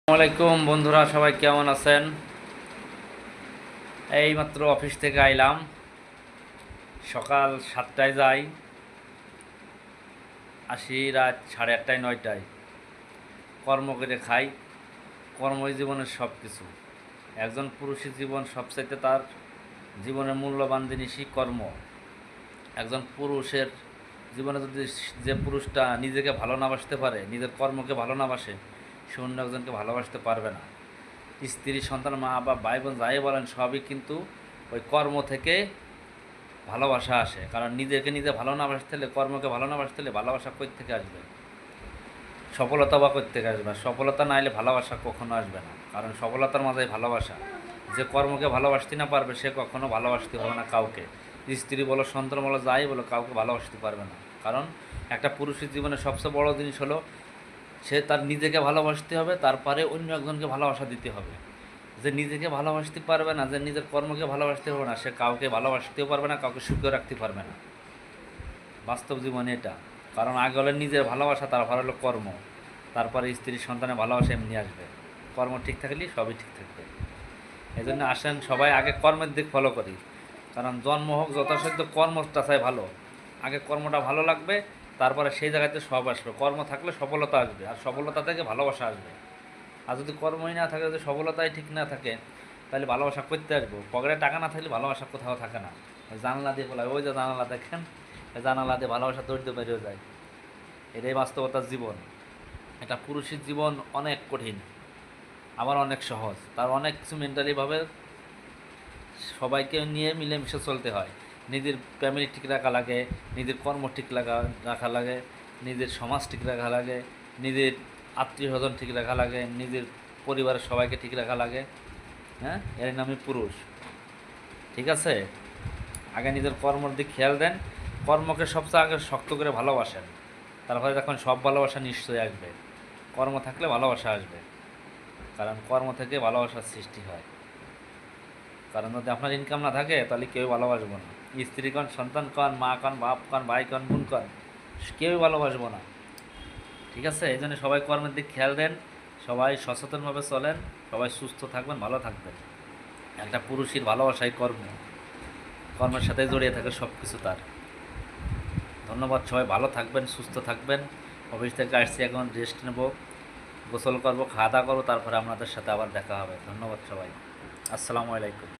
আসসালামাইকুম বন্ধুরা, সবাই কেমন আছেন? এইমাত্র অফিস থেকে আইলাম। সকাল 7টায় যাই, আসি রাত 8:30 9টায়। কর্ম করে খাই। কর্মই জীবনের সব কিছু। একজন পুরুষের জীবন সবচাইতে তার জীবনের মূল্যবান জিনিসই কর্ম। একজন পুরুষের জীবনে যদি যে পুরুষটা নিজেকে ভালো না বাসতে পারে, নিজের কর্মকে ভালো না বাসে, সে অন্য একজনকে ভালোবাসতে পারবে না। স্ত্রী, সন্তান, মা বা ভাই বোন যাই বলেন, সবই কিন্তু ওই কর্ম থেকে ভালোবাসা আসে। কারণ নিজেকে নিজে ভালো না বাসতে হলে, কর্মকে ভালো না বাসতে হলে ভালোবাসা কই থেকে আসবে? সফলতা বা কই থেকে আসবে? সফলতা না এলে ভালোবাসা কখনো আসবে না। কারণ সফলতার মাঝেই ভালোবাসা। যে কর্মকে ভালোবাসতে না পারবে, সে কখনো ভালোবাসতে হবে না কাউকে। স্ত্রী বলো, সন্তান বলো, যাই বলো, কাউকে ভালোবাসতে পারবে না। কারণ একটা পুরুষের জীবনে সবচেয়ে বড় জিনিস হলো, সে তার নিজেকে ভালোবাসতে হবে, তারপরে অন্য একজনকে ভালোবাসা দিতে হবে। যে নিজেকে ভালোবাসতে পারবে না, যে নিজের কর্মকে ভালোবাসতে হবে না, সে কাউকে ভালোবাসতেও পারবে না, কাউকে সুখেও রাখতে পারবে না। বাস্তব জীবনে এটা। কারণ আগে হলো নিজের ভালোবাসা, তারপর হলো কর্ম, তারপরে স্ত্রী সন্তানের ভালোবাসা এমনি আসবে। কর্ম ঠিক থাকলেই সবই ঠিক থাকবে। এই জন্য আসেন সবাই আগে কর্মের দিক ফলো করি। কারণ জন্ম হোক যথাসাধ্য কর্মটা চাই ভালো। আগে কর্মটা ভালো লাগবে, তারপরে সেই জায়গাতে সব আসবে। কর্ম থাকলে সফলতা আসবে, আর সফলতা থেকে ভালোবাসা আসবে। আর যদি কর্মই না থাকে, যদি সফলতাই ঠিক না থাকে, তাহলে ভালোবাসা করতে আসবো? পকেটে টাকা না থাকলে ভালোবাসা কোথাও থাকে না। ওই জানালা দিয়ে বলা, ওই যে জানালা দেখেন, ওই জানালা দিয়ে ভালোবাসা দৌড়তে বেরিয়ে যায়। এটাই বাস্তবতার জীবন। এটা পুরুষের জীবন অনেক কঠিন, আবার অনেক সহজ। তার অনেক কিছু মেন্টালিভাবে সবাইকে নিয়ে মিলেমিশে চলতে হয়। নিজের ফ্যামিলি ঠিক রাখা লাগে, নিজের কর্ম ঠিক রাখা লাগে, নিজের সমাজ ঠিক রাখা লাগে, নিজের আত্মীয় স্বজন ঠিক রাখা লাগে, নিজের পরিবারের সবাইকে ঠিক রাখা লাগে। হ্যাঁ, এর নামই পুরুষ। ঠিক আছে? আগে নিজের কর্মর দিক খেয়াল দেন, কর্মকে সবচেয়ে আগে শক্ত করে ভালোবাসেন, তারপরে দেখুন সব ভালোবাসা নিশ্চয়ই আসবে। কর্ম থাকলে ভালোবাসা আসবে। কারণ কর্ম থেকে ভালোবাসার সৃষ্টি হয়। কারণ যদি আপনার ইনকাম না থাকে, তাহলে কেউ ভালোবাসবো না। স্ত্রী কন, সন্তান কন, মা কন, বাপ কন, ভাই কন, বোন কন, কেউই ভালোবাসবো না। ঠিক আছে? এই জন্য সবাই কর্মের দিক খেয়াল দেন, সবাই সচেতনভাবে চলেন, সবাই সুস্থ থাকবেন, ভালো থাকবেন। একটা পুরুষের ভালোবাসাই কর্ম, কর্মের সাথে জড়িয়ে থাকে সব কিছু তার। ধন্যবাদ। সবাই ভালো থাকবেন, সুস্থ থাকবেন। অফিস থেকে আসছি, এখন রেস্ট নেব, গোসল করবো, খাওয়া দাওয়া করবো, তারপরে আপনাদের সাথে আবার দেখা হবে। ধন্যবাদ সবাই। আসসালামু আলাইকুম।